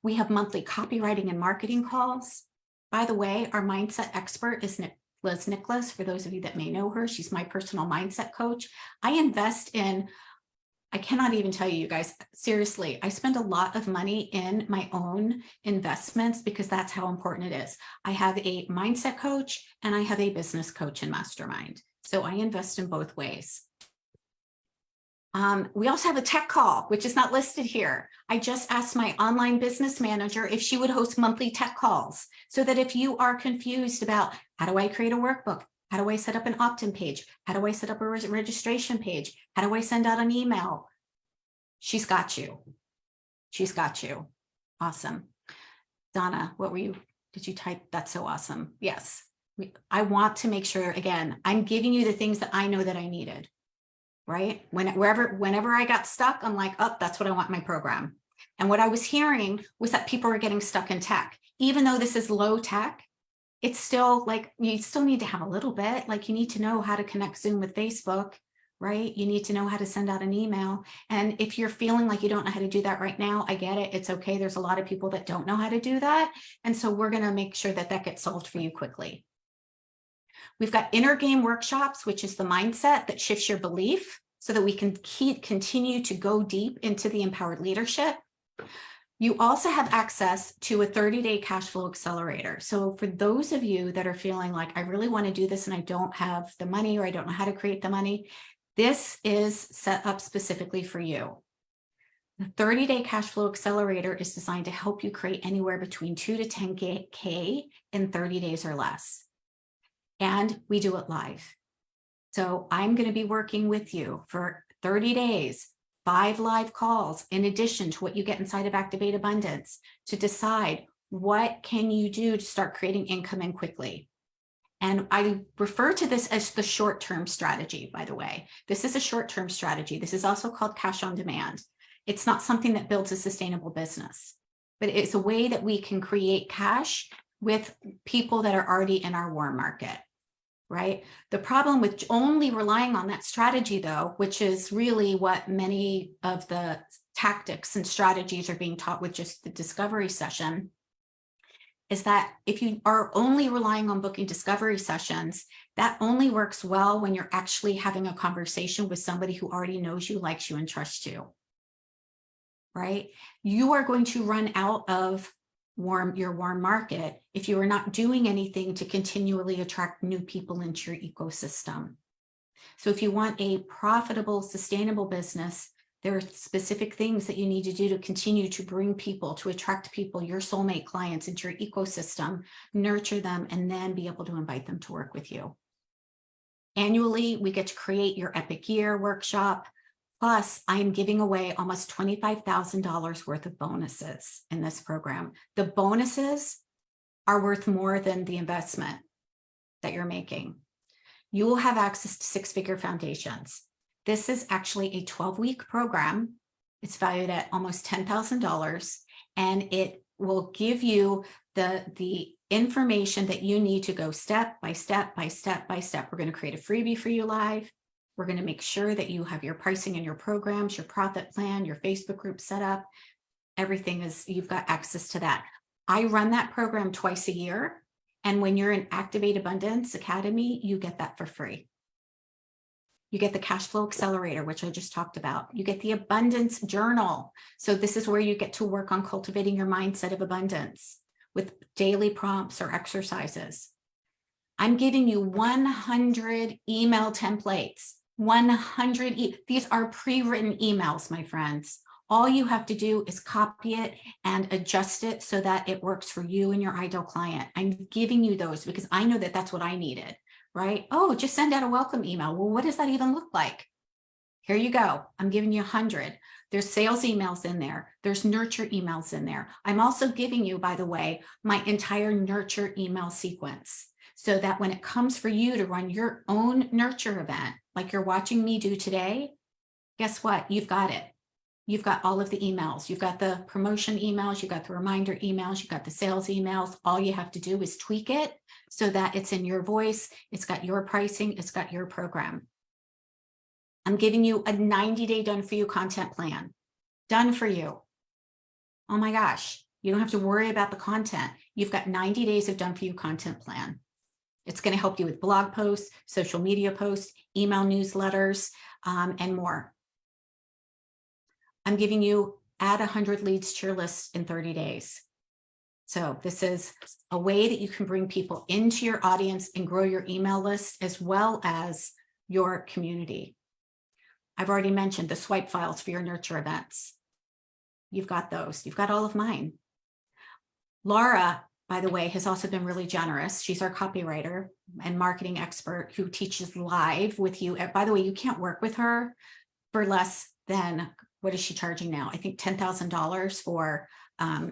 We have monthly copywriting and marketing calls. By the way, our mindset expert is Liz Nicholas. For those of you that may know her, she's my personal mindset coach. I invest in, I cannot even tell you guys, seriously, I spend a lot of money in my own investments because that's how important it is. I have a mindset coach and I have a business coach in Mastermind. So I invest in both ways. We also have a tech call, which is not listed here. I just asked my online business manager if she would host monthly tech calls so that if you are confused about how do I create a workbook, how do I set up an opt-in page, how do I set up a registration page, how do I send out an email, she's got you. She's got you. Awesome. Donna, what were you, did you type? That's so awesome. Yes. I want to make sure, again, I'm giving you the things that I know that I needed. Right? Whenever I got stuck, I'm like, oh, that's what I want in my program. And what I was hearing was that people are getting stuck in tech. Even though this is low tech, it's still like, you still need to have a little bit, like you need to know how to connect Zoom with Facebook, right? You need to know how to send out an email. And if you're feeling like you don't know how to do that right now, I get it. It's okay. There's a lot of people that don't know how to do that. And so we're going to make sure that that gets solved for you quickly. We've got inner game workshops, which is the mindset that shifts your belief so that we can continue to go deep into the empowered leadership. You also have access to a 30-day cash flow accelerator. So for those of you that are feeling like, I really want to do this and I don't have the money, or I don't know how to create the money, this is set up specifically for you. The 30-day cash flow accelerator is designed to help you create anywhere between 2 to 10K in 30 days or less. And we do it live. So I'm going to be working with you for 30 days, 5 live calls, in addition to what you get inside of Activate Abundance, to decide what can you do to start creating income in quickly. And I refer to this as the short-term strategy, by the way. This is a short-term strategy. This is also called cash on demand. It's not something that builds a sustainable business, but it's a way that we can create cash with people that are already in our warm market, right? The problem with only relying on that strategy, though, which is really what many of the tactics and strategies are being taught with just the discovery session, is that if you are only relying on booking discovery sessions, that only works well when you're actually having a conversation with somebody who already knows you, likes you, and trusts you, right? You are going to run out of your warm market if you are not doing anything to continually attract new people into your ecosystem. So if you want a profitable, sustainable business, there are specific things that you need to do to continue to bring people, to attract people, your soulmate clients, into your ecosystem, nurture them, and then be able to invite them to work with you. Annually, we get to create your Epic Year workshop. Plus, I am giving away almost $25,000 worth of bonuses in this program. The bonuses are worth more than the investment that you're making. You will have access to 6-figure foundations. This is actually a 12-week program. It's valued at almost $10,000, and it will give you the information that you need to go step by step by step by step. We're going to create a freebie for you live. We're going to make sure that you have your pricing and your programs, your profit plan, your Facebook group set up. Everything is, you've got access to that. I run that program twice a year. And when you're in Activate Abundance Academy, you get that for free. You get the cash flow accelerator, which I just talked about. You get the abundance journal. So this is where you get to work on cultivating your mindset of abundance. with daily prompts or exercises. I'm giving you 100 email templates, 100. These are pre-written emails, my friends. All you have to do is copy it and adjust it so that it works for you and your ideal client. I'm giving you those because I know that that's what I needed, right? Oh, just send out a welcome email. Well, what does that even look like? Here you go. I'm giving you 100. There's sales emails in there. There's nurture emails in there. I'm also giving you, by the way, my entire nurture email sequence so that when it comes for you to run your own nurture event, like you're watching me do today, guess what? You've got it. You've got all of the emails. You've got the promotion emails. You've got the reminder emails. You've got the sales emails. All you have to do is tweak it so that it's in your voice. It's got your pricing. It's got your program. I'm giving you a 90-day done for you content plan. Done for you. Oh my gosh. You don't have to worry about the content. You've got 90 days of done for you content plan. It's going to help you with blog posts, social media posts, email newsletters, and more. I'm giving you add 100 leads to your list in 30 days. So this is a way that you can bring people into your audience and grow your email list as well as your community. I've already mentioned the swipe files for your nurture events. You've got those. You've got all of mine. Laura, by the way, has also been really generous. She's our copywriter and marketing expert who teaches live with you. By the way, you can't work with her for less than, what is she charging now? I think $10,000 for a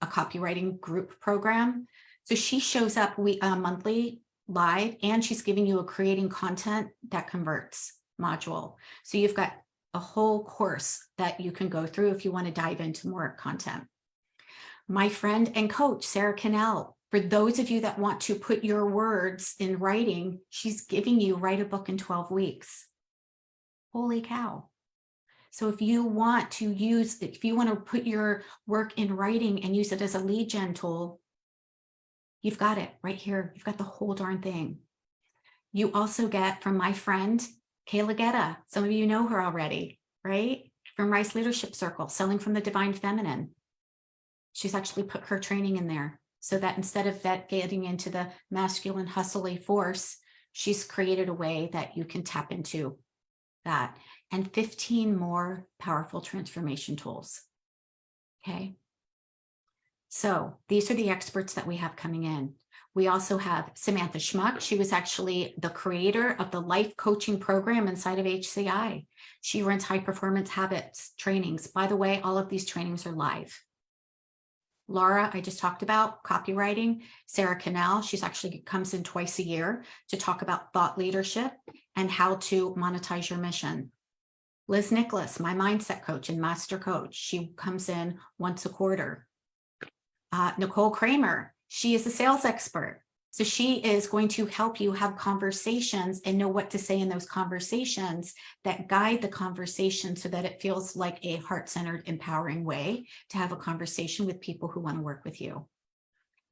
copywriting group program. So she shows up monthly live, and she's giving you a creating content that converts module. So you've got a whole course that you can go through if you want to dive into more content. My friend and coach, Sarah Cannell, for those of you that want to put your words in writing, she's giving you write a book in 12 weeks. Holy cow. So if you want to put your work in writing and use it as a lead gen tool, you've got it right here. You've got the whole darn thing. You also get from my friend, Kayla Guetta. Some of you know her already, right? From Rice Leadership Circle, Selling from the Divine Feminine. She's actually put her training in there so that instead of that getting into the masculine hustly force, she's created a way that you can tap into that, and 15 more powerful transformation tools. Okay. So these are the experts that we have coming in. We also have Samantha Schmuck. She was actually the creator of the life coaching program inside of HCI. She runs high performance habits trainings. By the way, all of these trainings are live. Laura, I just talked about copywriting. Sarah Cannell, she's actually comes in twice a year to talk about thought leadership and how to monetize your mission. Liz Nicholas, my mindset coach and master coach, she comes in once a quarter. Nicole Kramer, she is a sales expert. So she is going to help you have conversations and know what to say in those conversations that guide the conversation so that it feels like a heart-centered, empowering way to have a conversation with people who want to work with you.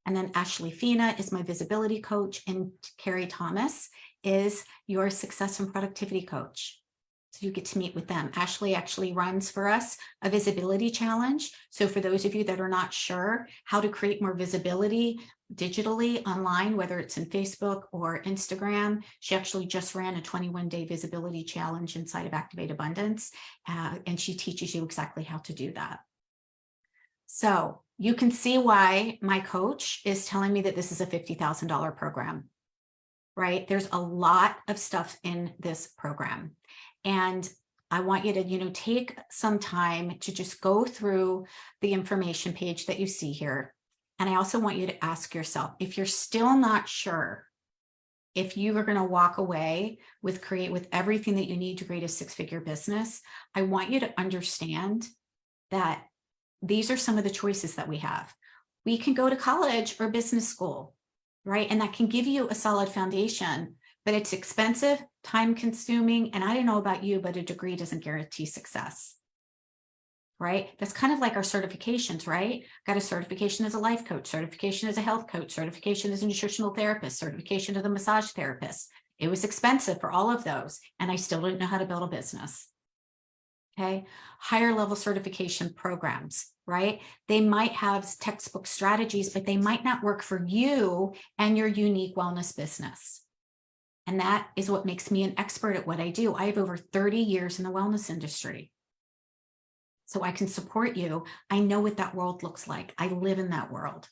And then Ashley Fina is my visibility coach, and Carrie Thomas is your success and productivity coach. So you get to meet with them. Ashley actually runs for us a visibility challenge. So for those of you that are not sure how to create more visibility digitally online, whether it's in Facebook or Instagram, she actually just ran a 21-day visibility challenge inside of Activate Abundance. And she teaches you exactly how to do that. So you can see why my coach is telling me that this is a $50,000 program, right? There's a lot of stuff in this program. And I want you to, take some time to just go through the information page that you see here. And I also want you to ask yourself, if you're still not sure if you are going to walk away with everything that you need to create a six-figure business, I want you to understand that these are some of the choices that we have. We can go to college or business school, right? And that can give you a solid foundation, but it's expensive, time consuming. And I don't know about you, but a degree doesn't guarantee success, right? That's kind of like our certifications, right? Got a certification as a life coach, certification as a health coach, certification as a nutritional therapist, certification as a massage therapist. It was expensive for all of those. And I still didn't know how to build a business. Okay. Higher level certification programs, right? They might have textbook strategies, but they might not work for you and your unique wellness business. And that is what makes me an expert at what I do. I have over 30 years in the wellness industry. So I can support you. I know what that world looks like. I live in that world.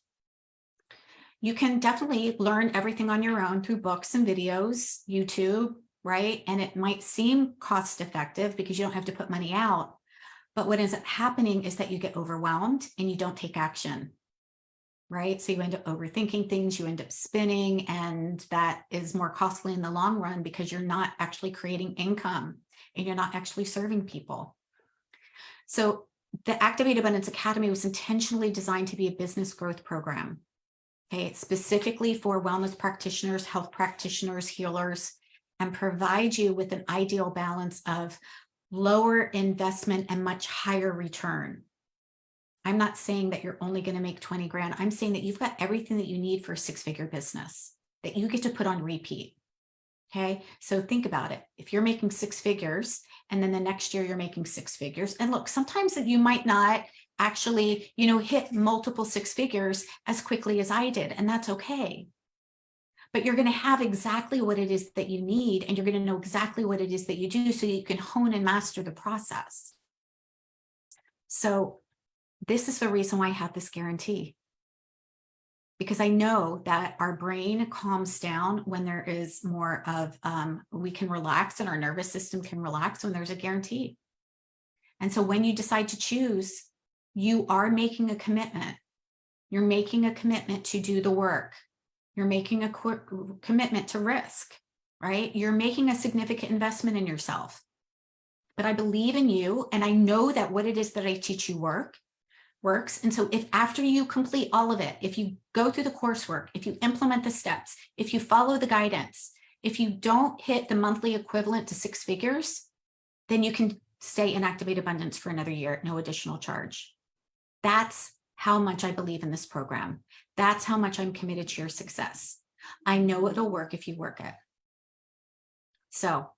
You can definitely learn everything on your own through books and videos, YouTube, right? And it might seem cost effective because you don't have to put money out. But what ends up happening is that you get overwhelmed and you don't take action, right? So you end up overthinking things, you end up spinning, and that is more costly in the long run because you're not actually creating income and you're not actually serving people. So the Activate Abundance Academy was intentionally designed to be a business growth program. Okay, specifically for wellness practitioners, health practitioners, healers, and provide you with an ideal balance of lower investment and much higher return. I'm not saying that you're only going to make 20 grand. I'm saying that you've got everything that you need for a 6-figure business that you get to put on repeat. Okay, so think about it. If you're making 6 figures and then the next year you're making 6 figures, and look, sometimes you might not actually, hit multiple 6 figures as quickly as I did, and that's okay. But you're going to have exactly what it is that you need, and you're going to know exactly what it is that you do so you can hone and master the process. So this is the reason why I have this guarantee. Because I know that our brain calms down when there is more of, we can relax and our nervous system can relax when there's a guarantee. And so when you decide to choose, you are making a commitment. You're making a commitment to do the work. You're making a commitment to risk, right? You're making a significant investment in yourself. But I believe in you, and I know that what it is that I teach you works. And so if after you complete all of it, if you go through the coursework, if you implement the steps, if you follow the guidance, if you don't hit the monthly equivalent to 6 figures, then you can stay in Activate Abundance for another year at no additional charge. That's how much I believe in this program. That's how much I'm committed to your success. I know it'll work if you work it. So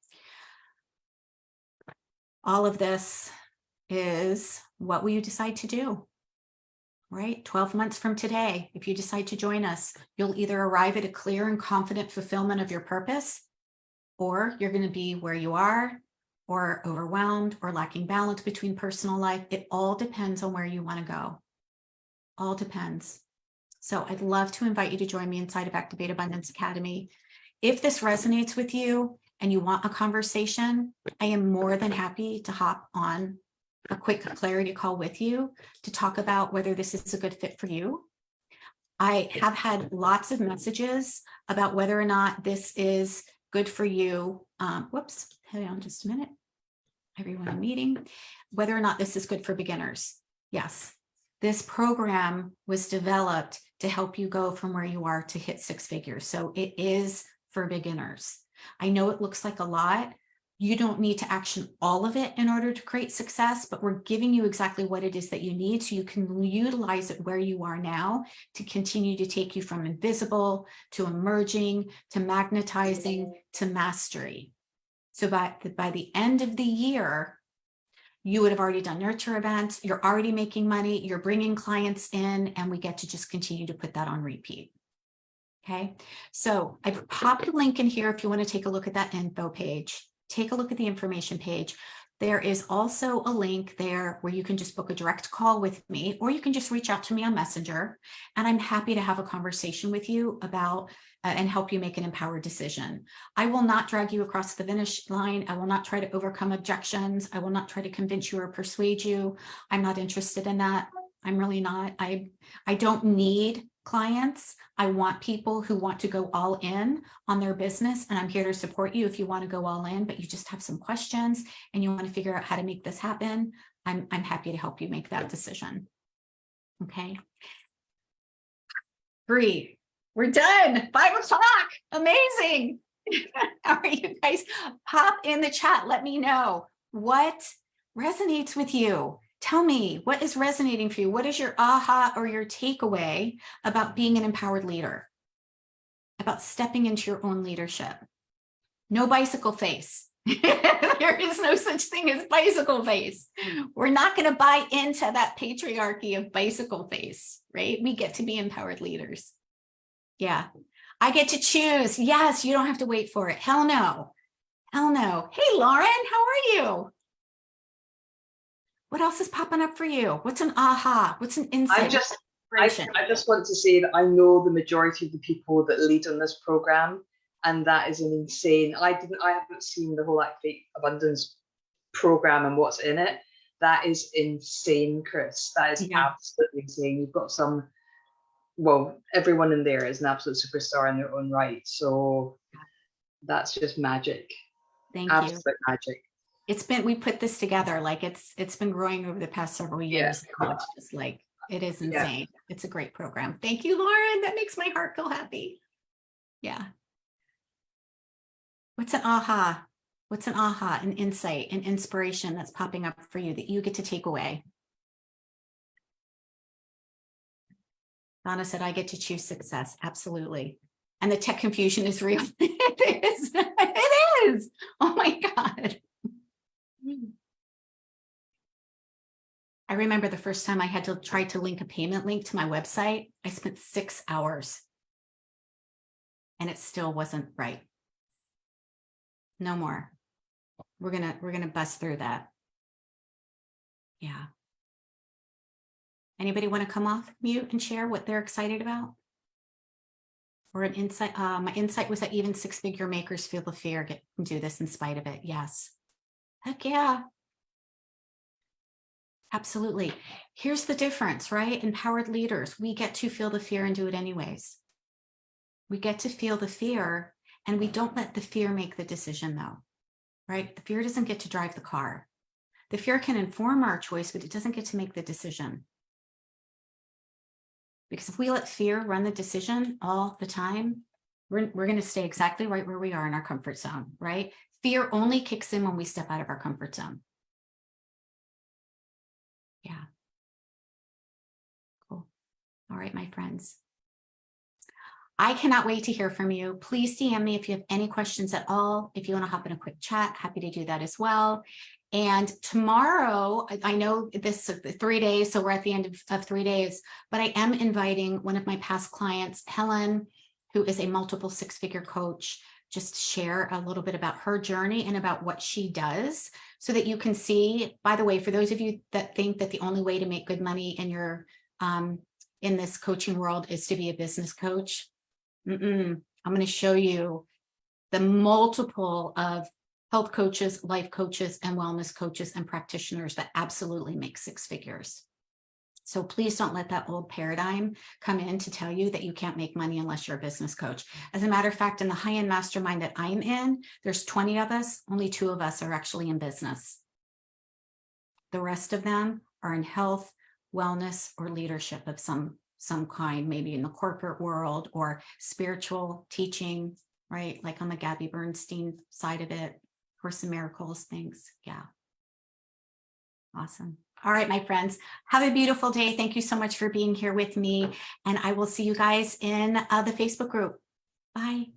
all of this is, what will you decide to do? Right? 12 months from today, if you decide to join us, you'll either arrive at a clear and confident fulfillment of your purpose, or you're going to be where you are, or overwhelmed, or lacking balance between personal life. It all depends on where you want to go. All depends. So I'd love to invite you to join me inside of Activate Abundance Academy. If this resonates with you and you want a conversation, I am more than happy to hop on a quick clarity call with you to talk about whether this is a good fit for you. I have had lots of messages about whether or not this is good for you. Whoops, hang on just a minute. Everyone in meeting, whether or not this is good for beginners. Yes, this program was developed to help you go from where you are to hit 6 figures. So it is for beginners. I know it looks like a lot. You don't need to action all of it in order to create success, but we're giving you exactly what it is that you need so you can utilize it where you are now to continue to take you from invisible to emerging to magnetizing to mastery. So by the end of the year, you would have already done nurture events, you're already making money, you're bringing clients in, and we get to just continue to put that on repeat. Okay, so I've popped a link in here if you want to take a look at that info page. Take a look at the information page. There is also a link there where you can just book a direct call with me, or you can just reach out to me on Messenger, and I'm happy to have a conversation with you about and help you make an empowered decision. I will not drag you across the finish line. I will not try to overcome objections. I will not try to convince you or persuade you. I'm not interested in that. I'm really not. I don't need clients. I want people who want to go all in on their business, and I'm here to support you if you want to go all in, but you just have some questions and you want to figure out how to make this happen. I'm happy to help you make that decision. Okay. Breathe. We're done. 5 o'clock. Amazing. How are you guys? Pop in the chat. Let me know what resonates with you. Tell me, what is resonating for you? What is your aha or your takeaway about being an empowered leader? About stepping into your own leadership? No bicycle face. There is no such thing as bicycle face. We're not going to buy into that patriarchy of bicycle face, right? We get to be empowered leaders. Yeah. I get to choose. Yes, you don't have to wait for it. Hell no. Hell no. Hey, Lauren, how are you? What else is popping up for you? What's an aha? What's an insight? I just want to say that I know the majority of the people that lead on this program, and that is an insane. I haven't seen the whole Activate Abundance program and what's in it. That is insane, Chris. That is absolutely insane. You've got some. Well, everyone in there is an absolute superstar in their own right. So that's just magic. Thank absolute you. Magic. We put this together, like it's been growing over the past several years. Yeah. It's just like, it is insane. Yeah. It's a great program. Thank you, Lauren. That makes my heart feel happy. Yeah. What's an aha? What's an aha, an insight, an inspiration that's popping up for you that you get to take away? Donna said, I get to choose success. Absolutely. And the tech confusion is real. It is. It is. Oh my God. I remember the first time I had to try to link a payment link to my website. I spent 6 hours and it still wasn't right. No more. We're gonna bust through that. Yeah. Anybody want to come off mute and share what they're excited about? Or an insight? My insight was that even 6-figure makers feel the fear, can do this in spite of it. Yes. Heck yeah. Absolutely. Here's the difference, right? Empowered leaders, we get to feel the fear and do it anyways. We get to feel the fear and we don't let the fear make the decision though, right? The fear doesn't get to drive the car. The fear can inform our choice, but it doesn't get to make the decision. Because if we let fear run the decision all the time, we're going to stay exactly right where we are in our comfort zone, right? Fear only kicks in when we step out of our comfort zone. Yeah. Cool. All right, my friends. I cannot wait to hear from you. Please DM me if you have any questions at all. If you want to hop in a quick chat, happy to do that as well. And tomorrow, I know this is 3 days, so we're at the end of 3 days, but I am inviting one of my past clients, Helen, who is a multiple 6-figure coach, just to share a little bit about her journey and about what she does so that you can see. By the way, for those of you that think that the only way to make good money in your in this coaching world is to be a business coach, I'm going to show you the multiple of health coaches, life coaches, and wellness coaches and practitioners that absolutely make 6 figures. So please don't let that old paradigm come in to tell you that you can't make money unless you're a business coach. As a matter of fact, in the high-end mastermind that I'm in, there's 20 of us, only 2 of us are actually in business. The rest of them are in health, wellness, or leadership of some kind, maybe in the corporate world or spiritual teaching, right? Like on the Gabby Bernstein side of it, Course in Miracles, things. Yeah. Awesome. All right, my friends, have a beautiful day. Thank you so much for being here with me. And I will see you guys in the Facebook group. Bye.